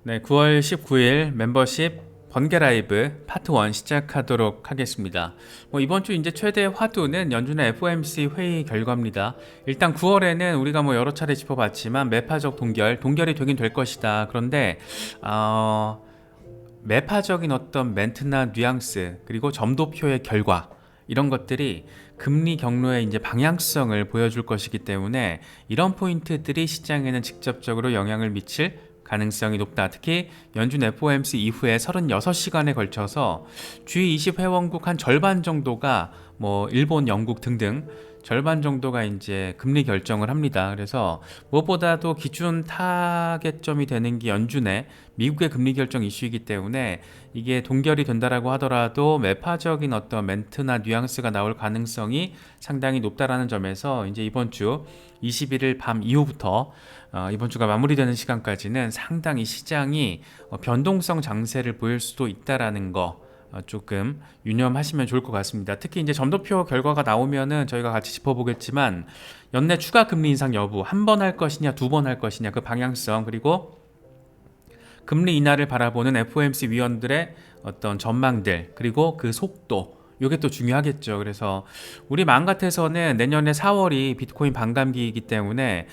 네, 9월 19일 멤버십 번개 라이브 파트 1 시작하도록 하겠습니다. 이번 주 이제 최대 화두는 연준의 FOMC 회의 결과입니다. 일단 9월에는 우리가 여러 차례 짚어봤지만 매파적 동결이 되긴 될 것이다. 그런데 매파적인 어떤 멘트나 뉘앙스 그리고 점도표의 결과 이런 것들이 금리 경로의 이제 방향성을 보여줄 것이기 때문에 이런 포인트들이 시장에는 직접적으로 영향을 미칠 가능성이 높다. 특히 연준 FOMC 이후에 36시간에 걸쳐서 G20 회원국 한 절반 정도가 일본, 영국 등등 절반 정도가 이제 금리 결정을 합니다. 그래서 무엇보다도 기준 타겟점이 되는 게 연준의 미국의 금리 결정 이슈이기 때문에 이게 동결이 된다라고 하더라도 매파적인 어떤 멘트나 뉘앙스가 나올 가능성이 상당히 높다라는 점에서 이제 이번 주 21일 밤 이후부터 이번 주가 마무리되는 시간까지는 상당히 시장이 변동성 장세를 보일 수도 있다라는 거 조금 유념하시면 좋을 것 같습니다. 특히 이제 점도표 결과가 나오면은 저희가 같이 짚어보겠지만 연내 추가 금리 인상 여부 한 번 할 것이냐 두 번 할 것이냐 그 방향성 그리고 금리 인하를 바라보는 FOMC 위원들의 어떤 전망들 그리고 그 속도 이게 또 중요하겠죠. 그래서 우리 마음 같아서는 내년에 4월이 비트코인 반감기이기 때문에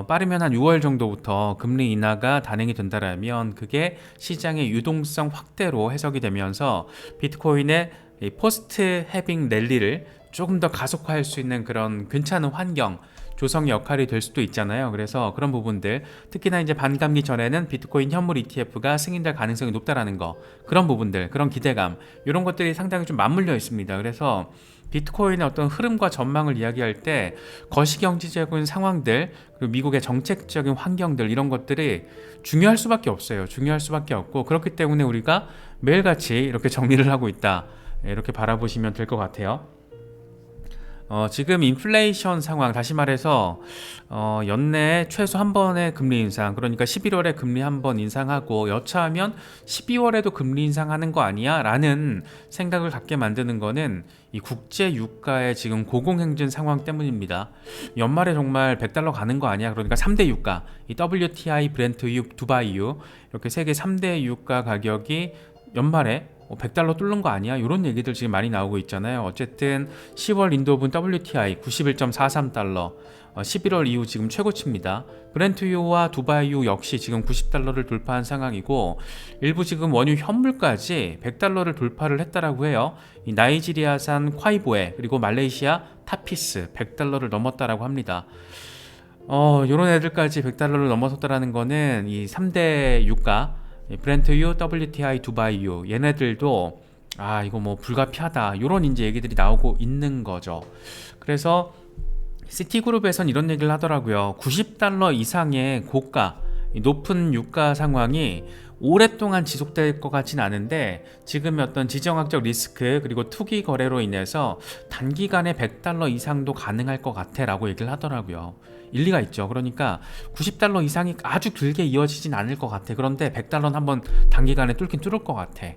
빠르면 한 6월 정도부터 금리 인하가 단행이 된다라면 그게 시장의 유동성 확대로 해석이 되면서 비트코인의 포스트 해빙 랠리를 조금 더 가속화할 수 있는 그런 괜찮은 환경 조성 역할이 될 수도 있잖아요. 그래서 그런 부분들 특히나 이제 반감기 전에는 비트코인 현물 ETF가 승인될 가능성이 높다라는 거 그런 부분들 그런 기대감 이런 것들이 상당히 좀 맞물려 있습니다. 그래서 비트코인의 어떤 흐름과 전망을 이야기할 때 거시경제적인 상황들 그리고 미국의 정책적인 환경들 이런 것들이 중요할 수밖에 없어요. 중요할 수밖에 없고 그렇기 때문에 우리가 매일같이 이렇게 정리를 하고 있다. 이렇게 바라보시면 될 것 같아요. 지금 인플레이션 상황 다시 말해서 연내에 최소 한 번의 금리 인상 그러니까 11월에 금리 한 번 인상하고 여차하면 12월에도 금리 인상하는 거 아니야? 라는 생각을 갖게 만드는 거는 이 국제 유가의 지금 고공행진 상황 때문입니다. 연말에 정말 100달러 가는 거 아니야? 그러니까 3대 유가 이 WTI, 브렌트유, 두바이유 이렇게 세계 3대 유가 가격이 연말에 100달러 뚫는 거 아니야? 이런 얘기들 지금 많이 나오고 있잖아요. 어쨌든 10월 인도분 WTI 91.43달러 11월 이후 지금 최고치입니다. 브렌트유와 두바이유 역시 지금 90달러를 돌파한 상황이고 일부 지금 원유 현물까지 100달러를 돌파를 했다라고 해요. 이 나이지리아산 콰이보에 그리고 말레이시아 타피스 100달러를 넘었다라고 합니다. 요런 애들까지 100달러를 넘어섰다라는 거는 이 3대 유가 브렌트유, WTI, 두바이유 얘네들도 이거 불가피하다 이런 이제 얘기들이 나오고 있는 거죠. 그래서 시티그룹에선 이런 얘기를 하더라고요. 90달러 이상의 고가 높은 유가 상황이 오랫동안 지속될 것 같진 않은데 지금의 어떤 지정학적 리스크 그리고 투기 거래로 인해서 단기간에 100달러 이상도 가능할 것 같아 라고 얘기를 하더라고요. 일리가 있죠. 그러니까 90달러 이상이 아주 길게 이어지진 않을 것 같아. 그런데 100달러는 한번 단기간에 뚫긴 뚫을 것 같아.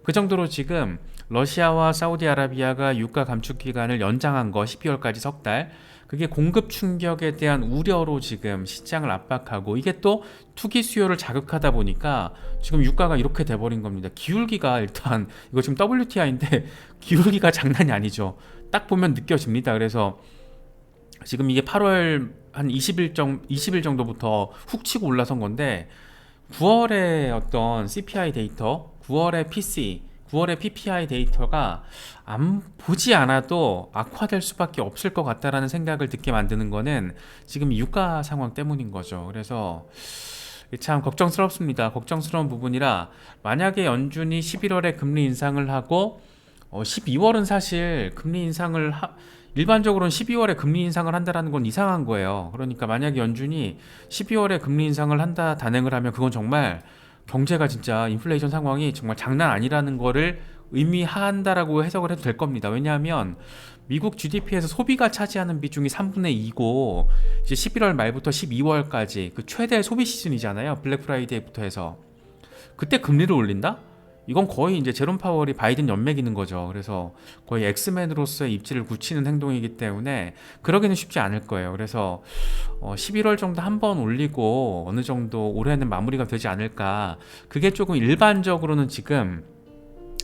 그 정도로 지금 러시아와 사우디아라비아가 유가 감축 기간을 연장한 거 12월까지 석 달 그게 공급 충격에 대한 우려로 지금 시장을 압박하고 이게 또 투기 수요를 자극하다 보니까 지금 유가가 이렇게 돼버린 겁니다. 기울기가 일단 이거 지금 WTI인데 기울기가 장난이 아니죠. 딱 보면 느껴집니다. 그래서 지금 이게 8월 한 20일 정도부터 훅 치고 올라선 건데 9월에 어떤 CPI 데이터, 9월에 PC, 9월에 PPI 데이터가 보지 않아도 악화될 수밖에 없을 것 같다라는 생각을 듣게 만드는 거는 지금 유가 상황 때문인 거죠. 그래서 참 걱정스럽습니다. 걱정스러운 부분이라 만약에 연준이 11월에 금리 인상을 하고 12월은 사실 금리 인상을 일반적으로는 12월에 금리 인상을 한다는 건 이상한 거예요. 그러니까 만약에 연준이 12월에 금리 인상을 한다 단행을 하면 그건 정말 경제가 진짜 인플레이션 상황이 정말 장난 아니라는 거를 의미한다라고 해석을 해도 될 겁니다. 왜냐하면 미국 GDP에서 소비가 차지하는 비중이 3분의 2고 이제 11월 말부터 12월까지 그 최대 소비 시즌이잖아요. 블랙 프라이데이부터 해서 그때 금리를 올린다? 이건 거의 이제 제롬 파월이 바이든 연맥이는 거죠. 그래서 거의 엑스맨으로서의 입지를 굳히는 행동이기 때문에 그러기는 쉽지 않을 거예요. 그래서 11월 정도 한번 올리고 어느 정도 올해는 마무리가 되지 않을까. 그게 조금 일반적으로는 지금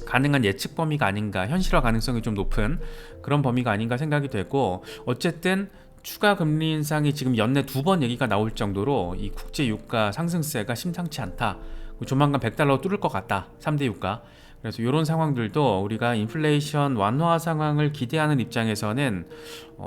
가능한 예측 범위가 아닌가, 현실화 가능성이 좀 높은 그런 범위가 아닌가 생각이 되고, 어쨌든 추가 금리 인상이 지금 연내 2번 얘기가 나올 정도로 이 국제 유가 상승세가 심상치 않다. 조만간 100달러 뚫을 것 같다. 3대 유가. 그래서 이런 상황들도 우리가 인플레이션 완화 상황을 기대하는 입장에서는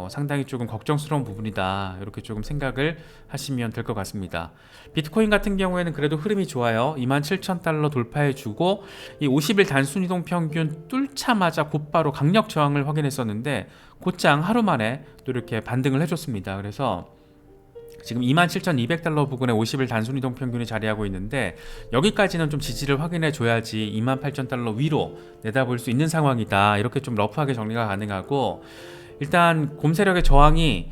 상당히 조금 걱정스러운 부분이다. 이렇게 조금 생각을 하시면 될 것 같습니다. 비트코인 같은 경우에는 그래도 흐름이 좋아요. 27,000달러 돌파해주고 이 50일 단순이동 평균 뚫자마자 곧바로 강력 저항을 확인했었는데 곧장 하루 만에 또 이렇게 반등을 해줬습니다. 그래서 지금 27,200달러 부근에 50일 단순이동 평균이 자리하고 있는데 여기까지는 좀 지지를 확인해 줘야지 28,000달러 위로 내다볼 수 있는 상황이다. 이렇게 좀 러프하게 정리가 가능하고, 일단 곰 세력의 저항이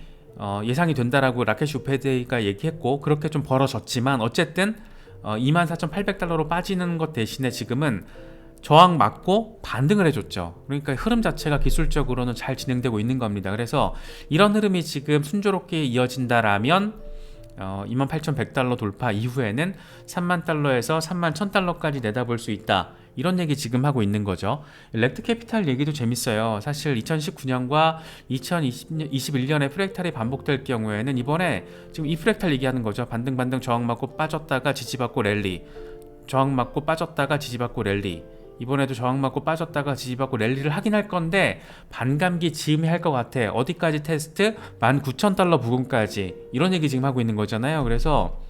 예상이 된다라고 라켓 우페데이가 얘기했고 그렇게 좀 벌어졌지만 어쨌든 24,800달러로 빠지는 것 대신에 지금은 저항 맞고 반등을 해줬죠. 그러니까 흐름 자체가 기술적으로는 잘 진행되고 있는 겁니다. 그래서 이런 흐름이 지금 순조롭게 이어진다라면 28,100달러 돌파 이후에는 30,000달러에서 31,000달러까지 내다볼 수 있다. 이런 얘기 지금 하고 있는 거죠. 렉트 캐피탈 얘기도 재밌어요. 사실 2019년과 2021년에 프랙탈이 반복될 경우에는 이번에 지금 이 프랙탈 얘기하는 거죠. 반등 저항 맞고 빠졌다가 지지받고 랠리, 저항 맞고 빠졌다가 지지받고 랠리, 이번에도 저항 맞고 빠졌다가 지지받고 랠리를 하긴 할 건데 반감기 즈음에 할 것 같아. 어디까지 테스트? 19,000달러 부근까지. 이런 얘기 지금 하고 있는 거잖아요. 그래서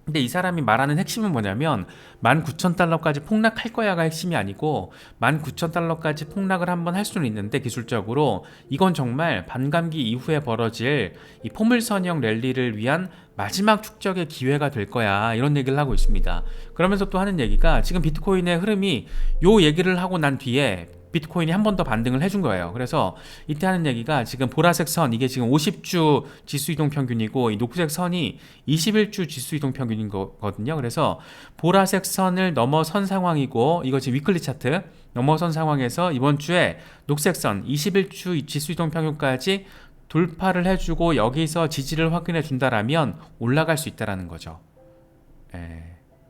근데 이 사람이 말하는 핵심은 뭐냐면 19,000달러까지 폭락할 거야가 핵심이 아니고 19,000달러까지 폭락을 한번 할 수는 있는데 기술적으로 이건 정말 반감기 이후에 벌어질 이 포물선형 랠리를 위한 마지막 축적의 기회가 될 거야. 이런 얘기를 하고 있습니다. 그러면서 또 하는 얘기가 지금 비트코인의 흐름이 요 얘기를 하고 난 뒤에 비트코인이 한 번 더 반등을 해준 거예요. 그래서 이때 하는 얘기가 지금 보라색 선, 이게 지금 50주 지수이동 평균이고 이 녹색 선이 21주 지수이동 평균인 거거든요. 그래서 보라색 선을 넘어선 상황이고, 이거 지금 위클리 차트 넘어선 상황에서 이번 주에 녹색 선 21주 지수이동 평균까지 돌파를 해주고 여기서 지지를 확인해 준다라면 올라갈 수 있다라는 거죠.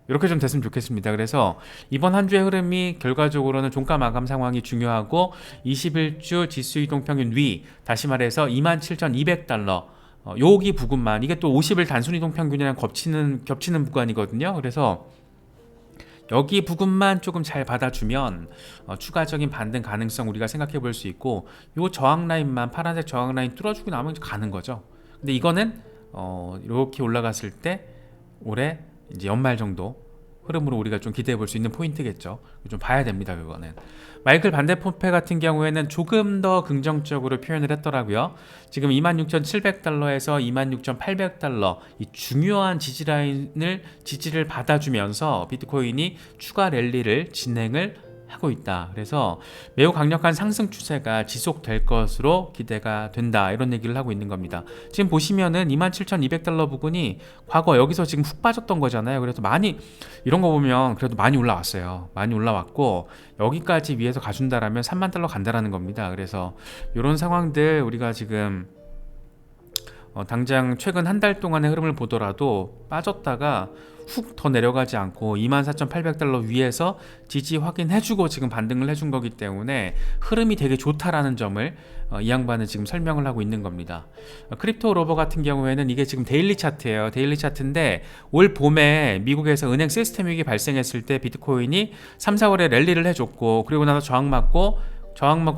이렇게 좀 됐으면 좋겠습니다. 그래서 이번 한 주의 흐름이 결과적으로는 종가 마감 상황이 중요하고 21주 지수 이동 평균 위, 다시 말해서 27,200달러 여기 부근만, 이게 또 50일 단순 이동 평균이랑 겹치는 구간이거든요. 그래서 여기 부분만 조금 잘 받아주면 추가적인 반등 가능성 우리가 생각해 볼 수 있고, 요 저항 라인만, 파란색 저항 라인 뚫어주고 나면 가는 거죠. 근데 이거는 이렇게 올라갔을 때 올해 이제 연말 정도 흐름으로 우리가 좀 기대해 볼 수 있는 포인트겠죠. 좀 봐야 됩니다. 그거는 마이클 반데포페 같은 경우에는 조금 더 긍정적으로 표현을 했더라고요. 지금 26,700달러에서 26,800달러 이 중요한 지지를 받아주면서 비트코인이 추가 랠리를 진행을 하고 있다. 그래서 매우 강력한 상승 추세가 지속될 것으로 기대가 된다. 이런 얘기를 하고 있는 겁니다. 지금 보시면은 27,200달러 부근이 과거 여기서 지금 훅 빠졌던 거잖아요. 그래서 많이 이런 거 보면 그래도 많이 올라왔어요. 많이 올라왔고 여기까지 위에서 가준다라면 3만 달러 간다라는 겁니다. 그래서 이런 상황들 우리가 지금 당장 최근 한 달 동안의 흐름을 보더라도 빠졌다가 훅 더 내려가지 않고 24,800달러 위에서 지지 확인해주고 지금 반등을 해준 거기 때문에 흐름이 되게 좋다라는 점을 이 양반은 지금 설명을 하고 있는 겁니다. 크립토 로버 같은 경우에는 이게 지금 데일리 차트예요. 데일리 차트인데 올 봄에 미국에서 은행 시스템 위기 발생했을 때 비트코인이 3, 4월에 랠리를 해줬고 그리고 나서 저항 맞고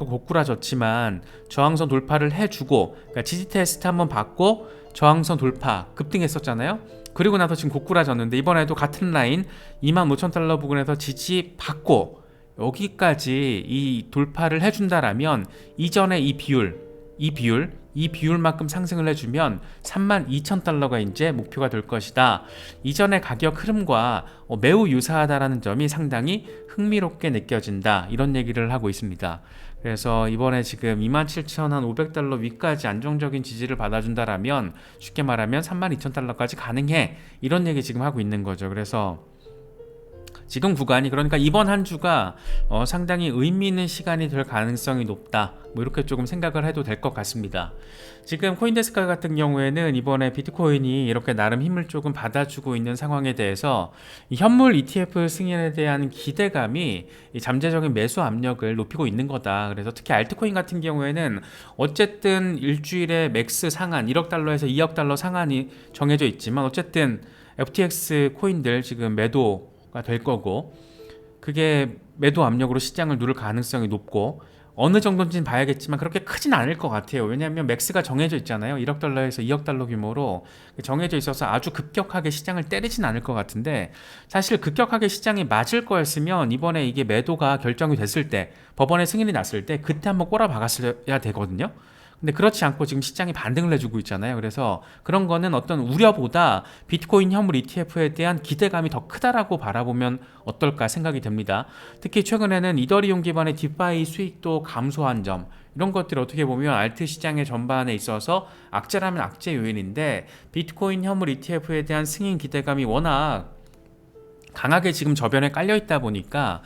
고꾸라졌지만 저항선 돌파를 해주고, 그러니까 지지 테스트 한번 받고 저항선 돌파 급등했었잖아요. 그리고 나서 지금 고꾸라졌는데 이번에도 같은 라인 25,000달러 부근에서 지지 받고 여기까지 이 돌파를 해준다라면 이전에 이 비율만큼 상승을 해주면 32,000달러가 이제 목표가 될 것이다. 이전의 가격 흐름과 매우 유사하다라는 점이 상당히 흥미롭게 느껴진다. 이런 얘기를 하고 있습니다. 그래서 이번에 지금 27,500달러 위까지 안정적인 지지를 받아준다라면 쉽게 말하면 32,000달러까지 가능해. 이런 얘기 지금 하고 있는 거죠. 그래서 지금 구간이 그러니까 이번 한 주가 상당히 의미 있는 시간이 될 가능성이 높다. 뭐 이렇게 조금 생각을 해도 될 것 같습니다. 지금 코인데스크 같은 경우에는 이번에 비트코인이 이렇게 나름 힘을 조금 받아주고 있는 상황에 대해서 이 현물 ETF 승인에 대한 기대감이 이 잠재적인 매수 압력을 높이고 있는 거다. 그래서 특히 알트코인 같은 경우에는 어쨌든 일주일에 맥스 상한 1억 달러에서 2억 달러 상한이 정해져 있지만 어쨌든 FTX 코인들 지금 매도가 될 거고 그게 매도 압력으로 시장을 누를 가능성이 높고 어느 정도인지는 봐야겠지만 그렇게 크진 않을 것 같아요. 왜냐하면 맥스가 정해져 있잖아요. 1억 달러에서 2억 달러 규모로 정해져 있어서 아주 급격하게 시장을 때리진 않을 것 같은데 사실 급격하게 시장이 맞을 거였으면 이번에 이게 매도가 결정이 됐을 때 법원의 승인이 났을 때 그때 한번 꼬라박았어야 되거든요. 근데 그렇지 않고 지금 시장이 반등을 해주고 있잖아요. 그래서 그런 거는 어떤 우려보다 비트코인 현물 ETF에 대한 기대감이 더 크다라고 바라보면 어떨까 생각이 됩니다. 특히 최근에는 이더리움 기반의 디파이 수익도 감소한 점 이런 것들이 어떻게 보면 알트 시장의 전반에 있어서 악재라면 악재 요인인데 비트코인 현물 ETF에 대한 승인 기대감이 워낙 강하게 지금 저변에 깔려 있다 보니까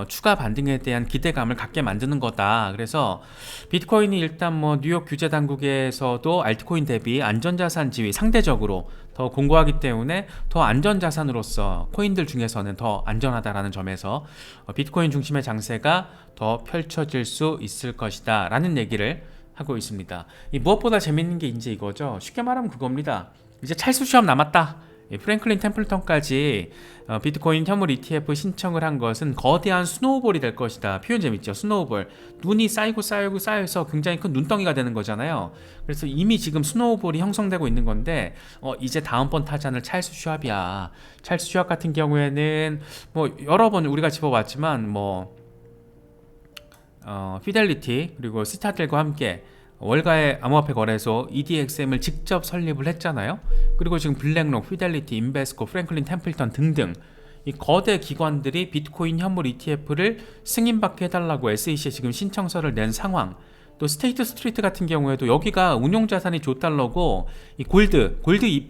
추가 반등에 대한 기대감을 갖게 만드는 거다. 그래서 비트코인이 일단 뭐 뉴욕 규제 당국에서도 알트코인 대비 안전자산 지위 상대적으로 더 공고하기 때문에 더 안전자산으로서 코인들 중에서는 더 안전하다라는 점에서 비트코인 중심의 장세가 더 펼쳐질 수 있을 것이다 라는 얘기를 하고 있습니다. 무엇보다 재밌는 게 이제 이거죠. 쉽게 말하면 그겁니다. 이제 찰수 시험 남았다. 프랭클린 템플턴까지 비트코인 현물 ETF 신청을 한 것은 거대한 스노우볼이 될 것이다. 표현 재밌죠? 스노우볼. 눈이 쌓여서 굉장히 큰 눈덩이가 되는 거잖아요. 그래서 이미 지금 스노우볼이 형성되고 있는 건데 이제 다음번 타자는 찰스 슈왑이야. 찰스 슈왑 같은 경우에는 뭐 여러 번 우리가 짚어봤지만 피델리티 그리고 스타들과 함께 월가의 암호화폐 거래소 EDXM을 직접 설립을 했잖아요. 그리고 지금 블랙록, 피델리티, 인베스코, 프랭클린 템플턴 등등 이 거대 기관들이 비트코인 현물 ETF를 승인받게 해달라고 SEC에 지금 신청서를 낸 상황. 또 스테이트 스트리트 같은 경우에도 여기가 운용자산이 $5고 이 골드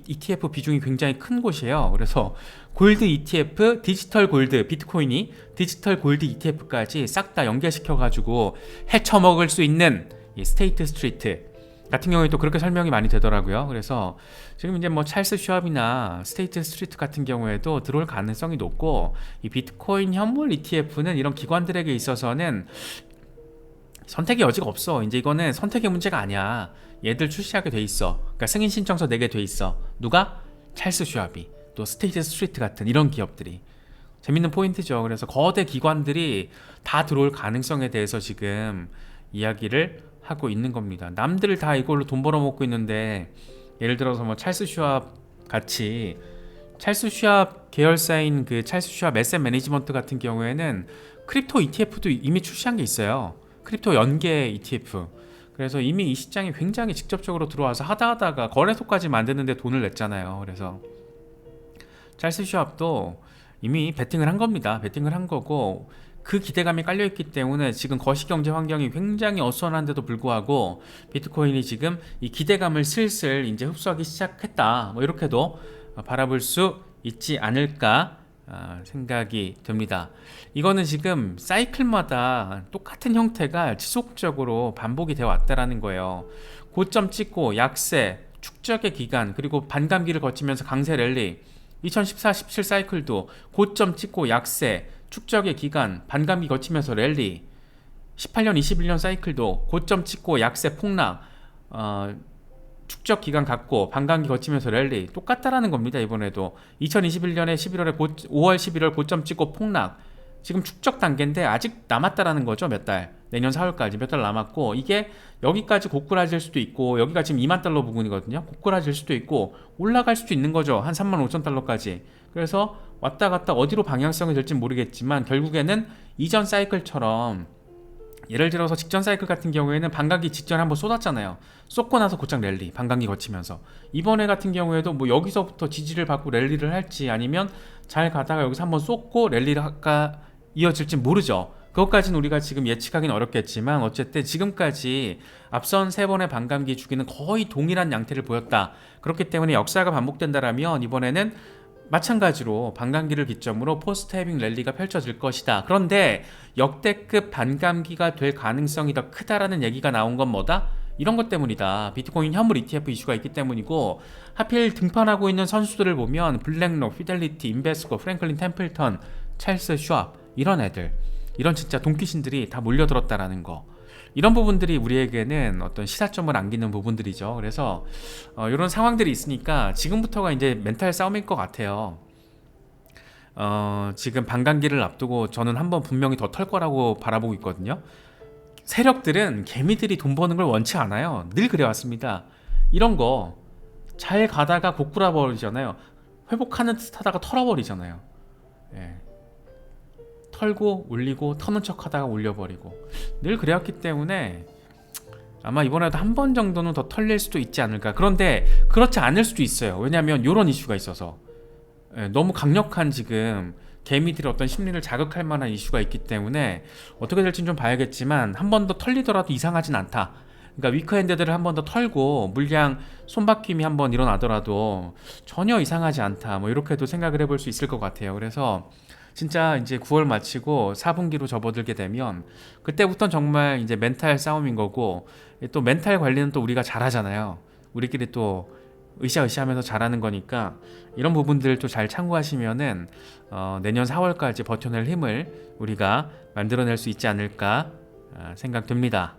ETF 비중이 굉장히 큰 곳이에요. 그래서 골드 ETF, 디지털 골드, 비트코인이 디지털 골드 ETF까지 싹 다 연계시켜가지고 헤쳐먹을 수 있는 이 스테이트 스트리트 같은 경우에도 그렇게 설명이 많이 되더라고요. 그래서 지금 이제 뭐 찰스 슈왑이나 스테이트 스트리트 같은 경우에도 들어올 가능성이 높고 이 비트코인 현물 ETF는 이런 기관들에게 있어서는 선택의 여지가 없어. 이제 이거는 선택의 문제가 아니야. 얘들 출시하게 돼 있어. 그러니까 승인 신청서 내게 돼 있어. 누가? 찰스 슈왑이 또 스테이트 스트리트 같은 이런 기업들이. 재밌는 포인트죠. 그래서 거대 기관들이 다 들어올 가능성에 대해서 지금 이야기를 하고 있는 겁니다. 남들 다 이걸로 돈 벌어먹고 있는데 예를 들어서 뭐 찰스 슈왑 같이 찰스 슈왑 계열사인 그 찰스 슈왑 에셋 매니지먼트 같은 경우에는 크립토 ETF도 이미 출시한 게 있어요. 크립토 연계 ETF. 그래서 이미 이 시장에 굉장히 직접적으로 들어와서 하다가 거래소까지 만드는데 돈을 냈잖아요. 그래서 찰스 슈왑도 이미 베팅을 한 겁니다. 베팅을 한 거고 그 기대감이 깔려있기 때문에 지금 거시경제 환경이 굉장히 어수선한데도 불구하고 비트코인이 지금 이 기대감을 슬슬 이제 흡수하기 시작했다. 뭐 이렇게도 바라볼 수 있지 않을까 생각이 듭니다. 이거는 지금 사이클마다 똑같은 형태가 지속적으로 반복이 되어 왔다라는 거예요. 고점 찍고 약세, 축적의 기간 그리고 반감기를 거치면서 강세 랠리 2014-17 사이클도 고점 찍고 약세 축적의 기간, 반감기 거치면서 랠리 18년, 21년 사이클도 고점 찍고 약세 폭락 축적 기간 갖고 반감기 거치면서 랠리 똑같다라는 겁니다. 이번에도 2021년에 11월에 5월 11월 고점 찍고 폭락 지금 축적 단계인데 아직 남았다라는 거죠. 몇 달 내년 4월까지 몇 달 남았고 이게 여기까지 고꾸라질 수도 있고 여기가 지금 2만 달러 부근이거든요. 고꾸라질 수도 있고 올라갈 수도 있는 거죠. 한 3만 5천 달러까지. 그래서 왔다 갔다 어디로 방향성이 될지 모르겠지만 결국에는 이전 사이클처럼 예를 들어서 직전 사이클 같은 경우에는 반감기 직전에 한번 쏟았잖아요. 쏟고 나서 곧장 랠리 반감기 거치면서 이번에 같은 경우에도 뭐 여기서부터 지지를 받고 랠리를 할지 아니면 잘 가다가 여기서 한번 쏟고 랠리가 이어질지 모르죠. 그것까지는 우리가 지금 예측하기는 어렵겠지만 어쨌든 지금까지 앞선 3번의 반감기 주기는 거의 동일한 양태를 보였다. 그렇기 때문에 역사가 반복된다라면 이번에는 마찬가지로 반감기를 기점으로 포스트 해빙 랠리가 펼쳐질 것이다. 그런데 역대급 반감기가 될 가능성이 더 크다라는 얘기가 나온 건 뭐다? 이런 것 때문이다. 비트코인 현물 ETF 이슈가 있기 때문이고, 하필 등판하고 있는 선수들을 보면 블랙록, 피델리티, 인베스코, 프랭클린 템플턴, 찰스 슈왑 이런 애들, 이런 진짜 돈키신들이 다 몰려들었다라는 거, 이런 부분들이 우리에게는 어떤 시사점을 안기는 부분들이죠. 그래서 이런 상황들이 있으니까 지금부터가 이제 멘탈 싸움일 것 같아요. 지금 반감기를 앞두고 저는 한번 분명히 더 털 거라고 바라보고 있거든요. 세력들은 개미들이 돈 버는 걸 원치 않아요. 늘 그래왔습니다. 이런 거 잘 가다가 고꾸라 버리잖아요. 회복하는 듯 하다가 털어버리잖아요. 예. 털고 올리고 터는 척 하다가 올려버리고 늘 그래왔기 때문에 아마 이번에도 한 번 정도는 더 털릴 수도 있지 않을까. 그런데 그렇지 않을 수도 있어요. 왜냐하면 이런 이슈가 있어서, 너무 강력한 지금 개미들의 어떤 심리를 자극할 만한 이슈가 있기 때문에 어떻게 될지는 좀 봐야겠지만 한 번 더 털리더라도 이상하진 않다. 그러니까 위크핸드들을 한 번 더 털고 물량 손바뀜이 한 번 일어나더라도 전혀 이상하지 않다. 뭐 이렇게도 생각을 해볼 수 있을 것 같아요. 그래서 진짜 이제 9월 마치고 4분기로 접어들게 되면 그때부터는 정말 이제 멘탈 싸움인 거고, 또 멘탈 관리는 또 우리가 잘하잖아요. 우리끼리 또 으쌰으쌰하면서 잘하는 거니까 이런 부분들 또 잘 참고하시면은 내년 4월까지 버텨낼 힘을 우리가 만들어낼 수 있지 않을까 생각됩니다.